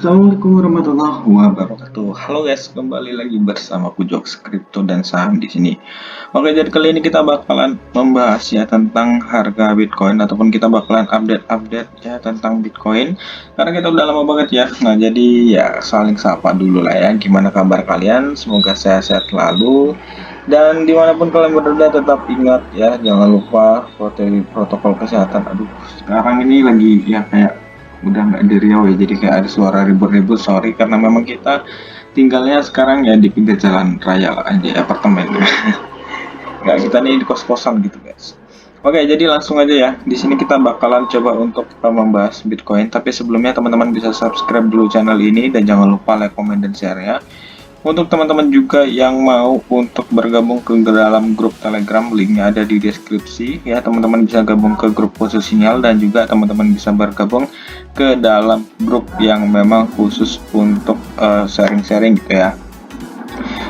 Assalamualaikum warahmatullahi wabarakatuh. Halo guys, kembali lagi bersama Kujok Kripto dan Saham di sini. Oke, jadi kali ini kita bakalan membahas ya tentang harga Bitcoin ataupun kita bakalan update ya tentang Bitcoin karena kita udah lama banget ya. Nah, jadi ya saling sapa dulu lah ya. Gimana kabar kalian? Semoga sehat-sehat selalu. Dan dimanapun kalian berada tetap ingat ya, jangan lupa protokol kesehatan. Aduh, sekarang ini lagi ya kayak udah nggak di Riau ya, jadi kayak ada suara ribut-ribut, sorry karena memang kita tinggalnya sekarang ya di pinggir jalan raya lah, di apartemen. Nggak, kita nih di kos-kosan gitu guys. Oke, jadi langsung aja ya. Di sini kita bakalan coba untuk membahas Bitcoin. Tapi sebelumnya teman-teman bisa subscribe dulu channel ini dan jangan lupa like, comment, dan share ya. Untuk teman-teman juga yang mau untuk bergabung ke dalam grup Telegram, linknya ada di deskripsi ya. Teman-teman bisa gabung ke grup khusus sinyal dan juga teman-teman bisa bergabung ke dalam grup yang memang khusus untuk sharing-sharing gitu ya.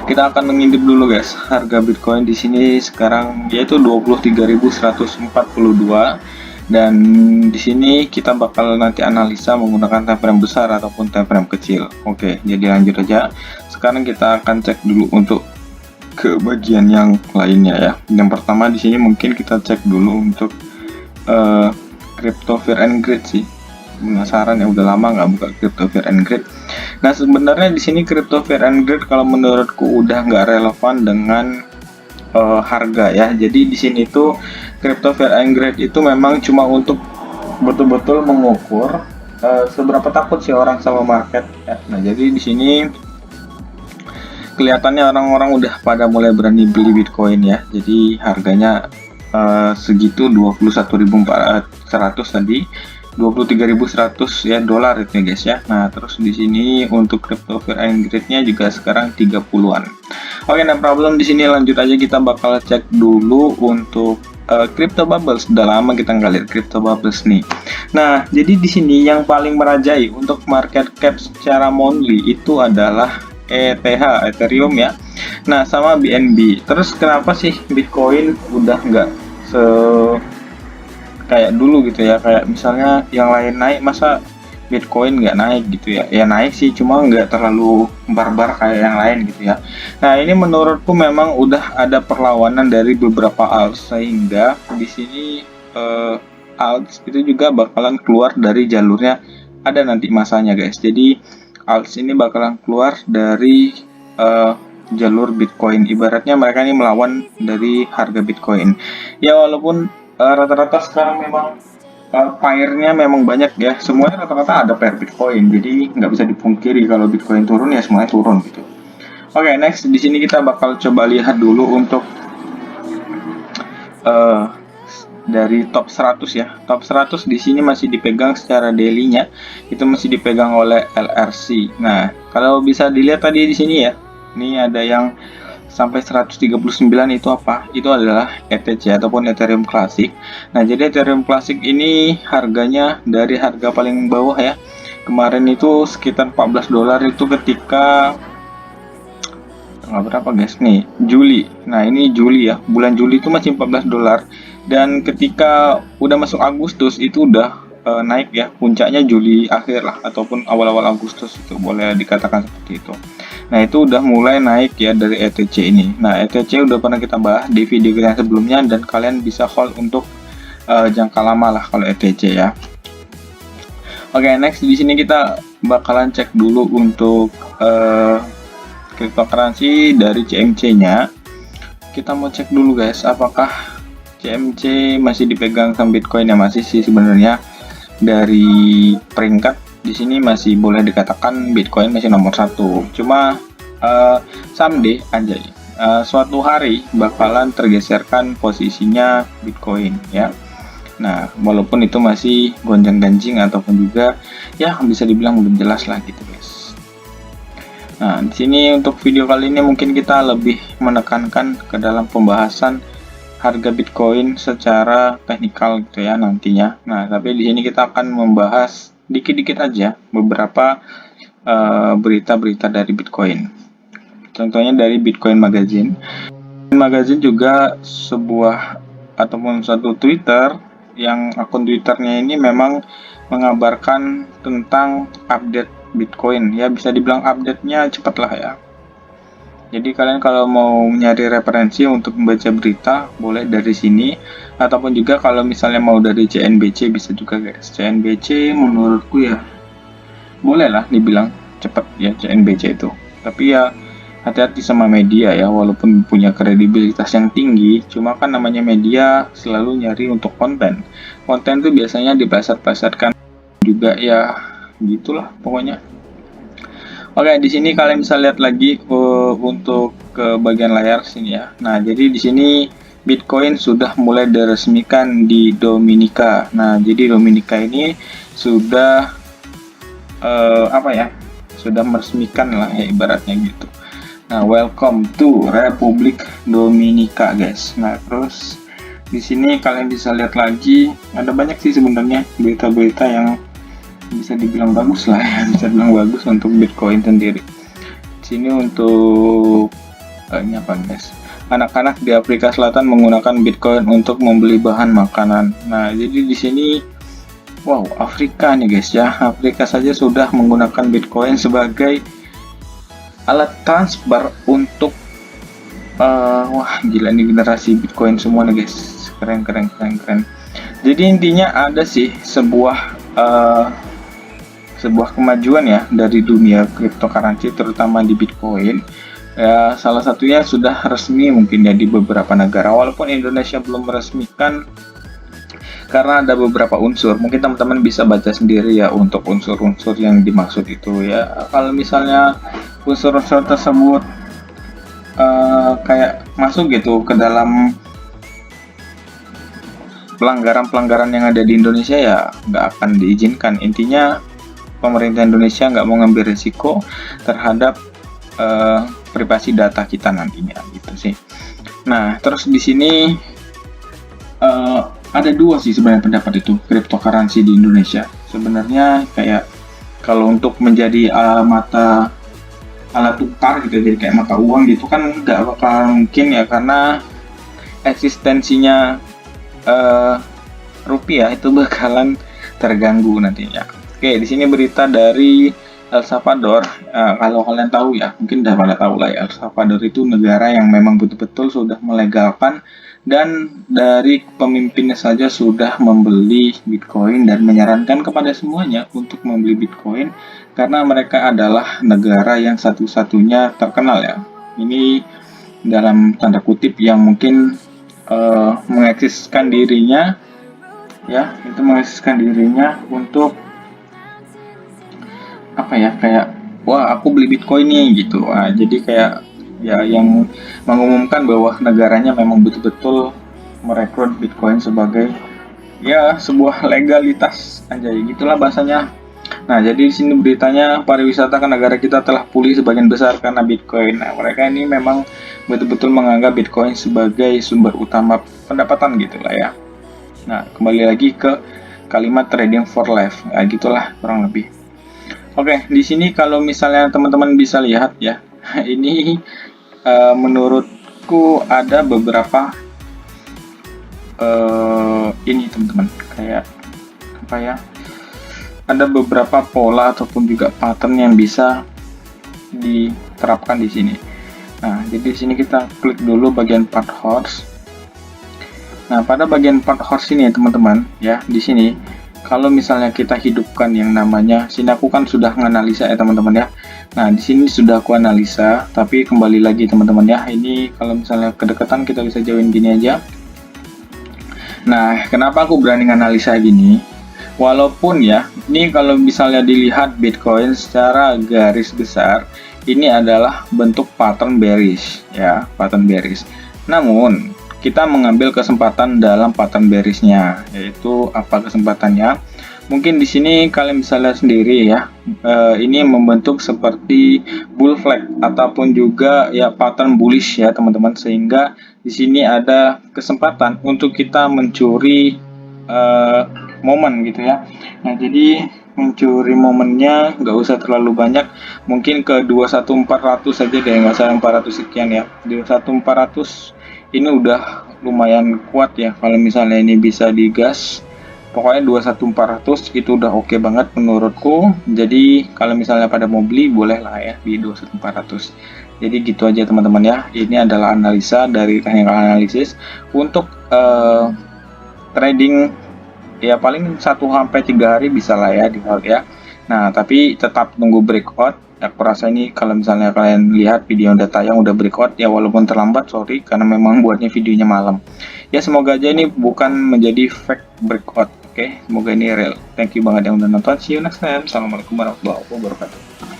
Kita akan mengintip dulu guys, harga Bitcoin di sini sekarang yaitu 23.142 dan di sini kita bakal nanti analisa menggunakan time frame besar ataupun time frame kecil. Oke, jadi lanjut aja. Sekarang kita akan cek dulu untuk ke bagian yang lainnya ya. Yang pertama di sini mungkin kita cek dulu untuk crypto fear and greed sih. Penasaran ya, udah lama nggak buka crypto fear and greed. Nah, sebenarnya di sini crypto fear and greed kalau menurutku udah nggak relevan dengan harga ya. Jadi di sini tuh crypto fear and greed itu memang cuma untuk betul-betul mengukur seberapa takut sih orang sama market ya. Nah, jadi di sini kelihatannya orang-orang udah pada mulai berani beli Bitcoin ya. Jadi harganya segitu 21.400 tadi. 23.100 ya dolar itu ya guys ya. Nah, terus di sini untuk crypto fear and greed-nya juga sekarang 30-an. Oke, nah problem di sini lanjut aja, kita bakal cek dulu untuk crypto bubbles. Udah lama kita nggak lihat crypto bubbles nih. Nah, jadi di sini yang paling merajai untuk market cap secara monthly itu adalah ETH, Ethereum ya. Nah, sama BNB. Terus kenapa sih Bitcoin udah nggak kayak dulu gitu ya, kayak misalnya yang lain naik masa Bitcoin nggak naik gitu ya? Ya naik sih, cuma nggak terlalu barbar kayak yang lain gitu ya. Nah, ini menurutku memang udah ada perlawanan dari beberapa alts, sehingga di sini alts itu juga bakalan keluar dari jalurnya, ada nanti masanya guys. Jadi alts ini bakalan keluar dari jalur Bitcoin, ibaratnya mereka ini melawan dari harga Bitcoin ya. Walaupun rata-rata sekarang memang pairnya memang banyak ya, semuanya rata-rata ada pair Bitcoin, jadi nggak bisa dipungkiri kalau Bitcoin turun ya semuanya turun gitu. Oke, next di sini kita bakal coba lihat dulu untuk dari top 100 ya. Top 100 di sini masih dipegang secara daily-nya, itu masih dipegang oleh LRC. Nah, kalau bisa dilihat tadi di sini ya, ini ada yang sampai 139 itu apa? Itu adalah ETC ataupun Ethereum Classic. Nah, jadi Ethereum Classic ini harganya dari harga paling bawah ya. Kemarin itu sekitar 14 dolar itu ketika berapa guys nih? Juli. Nah, ini Juli ya. Bulan Juli itu masih 14 dolar dan ketika udah masuk Agustus itu udah naik ya. Puncaknya Juli akhir lah ataupun awal-awal Agustus, itu boleh dikatakan seperti itu. Nah, itu udah mulai naik ya dari ETC ini. Nah, ETC udah pernah kita bahas di video yang sebelumnya dan kalian bisa hold untuk jangka lama lah kalau ETC ya. Oke, next di sini kita bakalan cek dulu untuk cryptocurrency dari CMC-nya. Kita mau cek dulu guys, apakah CMC masih dipegang sama Bitcoin ya? Masih sih sebenarnya. Dari peringkat di sini masih boleh dikatakan Bitcoin masih nomor 1. Cuma someday anjay, suatu hari bakalan tergeserkan posisinya Bitcoin ya. Nah, walaupun itu masih gonjang-ganjing ataupun juga ya bisa dibilang belum jelas lah gitu guys. Nah, di sini untuk video kali ini mungkin kita lebih menekankan ke dalam pembahasan harga Bitcoin secara teknikal gitu ya nantinya. Nah, tapi di sini kita akan membahas dikit-dikit aja beberapa berita-berita dari Bitcoin. Contohnya dari Bitcoin Magazine. Magazine juga sebuah ataupun satu Twitter yang akun Twitternya ini memang mengabarkan tentang update Bitcoin ya, bisa dibilang update-nya cepat lah ya. Jadi kalian kalau mau nyari referensi untuk membaca berita boleh dari sini, ataupun juga kalau misalnya mau dari CNBC bisa juga guys. CNBC menurutku ya boleh lah dibilang cepat ya CNBC itu. Tapi ya hati-hati sama media ya, walaupun punya kredibilitas yang tinggi, cuma kan namanya media selalu nyari untuk konten. Konten tuh biasanya dipleset-plesetkan juga ya, gitulah pokoknya. Oke, di sini kalian bisa lihat lagi untuk ke bagian layar sini ya. Nah, jadi di sini Bitcoin sudah mulai diresmikan di Dominika. Nah, jadi Dominika ini sudah apa ya? Sudah meresmikan lah ya ibaratnya gitu. Nah, welcome to Republik Dominika, guys. Nah, terus di sini kalian bisa lihat lagi ada banyak sih sebenarnya berita-berita yang bisa dibilang bagus lah ya, bisa dibilang bagus untuk Bitcoin sendiri. Sini untuk ini apa guys? Anak-anak di Afrika Selatan menggunakan Bitcoin untuk membeli bahan makanan. Nah, jadi di sini wow, Afrika nih guys ya. Afrika saja sudah menggunakan Bitcoin sebagai alat transfer untuk wah gila nih generasi Bitcoin semua nih guys. Keren. Jadi intinya ada sih sebuah kemajuan ya dari dunia cryptocurrency terutama di Bitcoin. Ya, salah satunya sudah resmi mungkin ya di beberapa negara, walaupun Indonesia belum meresmikan karena ada beberapa unsur. Mungkin teman-teman bisa baca sendiri ya untuk unsur-unsur yang dimaksud itu ya. Kalau misalnya unsur-unsur tersebut kayak masuk gitu ke dalam pelanggaran-pelanggaran yang ada di Indonesia ya nggak akan diizinkan. Intinya pemerintah Indonesia nggak mau ngambil risiko terhadap privasi data kita nantinya gitu sih. Nah, terus di sini ada dua sih sebenarnya pendapat itu cryptocurrency di Indonesia. Sebenarnya kayak kalau untuk menjadi mata alat tukar gitu, jadi kayak mata uang gitu kan nggak bakal mungkin ya, karena eksistensinya rupiah itu bakalan terganggu nantinya. Oke, di sini berita dari El Salvador. Kalau kalian tahu ya, mungkin udah pada tahu lah ya, El Salvador itu negara yang memang betul-betul sudah melegalkan dan dari pemimpinnya saja sudah membeli Bitcoin dan menyarankan kepada semuanya untuk membeli Bitcoin karena mereka adalah negara yang satu-satunya terkenal ya. Ini dalam tanda kutip yang mungkin mengeksiskan dirinya ya, itu mengeksiskan dirinya untuk apa ya, kayak wah aku beli Bitcoin nih gitu. Jadi kayak ya yang mengumumkan bahwa negaranya memang betul-betul merekrut Bitcoin sebagai ya sebuah legalitas aja gitulah bahasanya. Nah, jadi di sini beritanya pariwisata ke negara kita telah pulih sebagian besar karena Bitcoin. Nah, mereka ini memang betul-betul menganggap Bitcoin sebagai sumber utama pendapatan gitu lah ya. Nah, kembali lagi ke kalimat trading for life. Nah, gitulah kurang lebih. Oke, di sini kalau misalnya teman-teman bisa lihat ya, ini menurutku ada beberapa ini teman-teman, kayak apa ya? Ada beberapa pola ataupun juga pattern yang bisa diterapkan di sini. Nah, jadi di sini kita klik dulu bagian part horse. Nah, pada bagian part horse ini teman-teman ya, di sini kalau misalnya kita hidupkan yang namanya, sini aku kan sudah menganalisa ya teman-teman ya. Nah, di sini sudah aku analisa, tapi kembali lagi teman-teman ya. Ini kalau misalnya kedekatan kita bisa jauhin gini aja. Nah, kenapa aku berani analisa gini? Walaupun ya, ini kalau misalnya dilihat Bitcoin secara garis besar, ini adalah bentuk pattern bearish ya, pattern bearish. Namun, kita mengambil kesempatan dalam pattern bearishnya, yaitu apa kesempatannya? Mungkin di sini kalian bisa lihat sendiri ya, ini membentuk seperti bull flag ataupun juga ya pattern bullish ya teman-teman, sehingga di sini ada kesempatan untuk kita mencuri momen gitu ya. Nah, jadi mencuri momennya nggak usah terlalu banyak, mungkin ke 21400 saja deh, nggak usah 400 sekian ya. 21400 ini udah lumayan kuat ya kalau misalnya ini bisa digas Pokoknya 21400 itu udah oke banget menurutku. Jadi kalau misalnya pada mau beli boleh lah ya di 21400. Jadi gitu aja teman-teman ya. Ini adalah analisa dari technical analysis untuk trading ya paling 1 sampai 3 hari bisa lah ya di hold ya. Nah, tapi tetap tunggu breakout. Aku rasa ini kalau misalnya kalian lihat video yang udah tayang udah breakout ya, walaupun terlambat sorry karena memang buatnya videonya malam. Ya semoga aja ini bukan menjadi fake breakout. Oke, semoga ini real. Thank you banget yang udah nonton. See you next time. Assalamualaikum warahmatullahi wabarakatuh.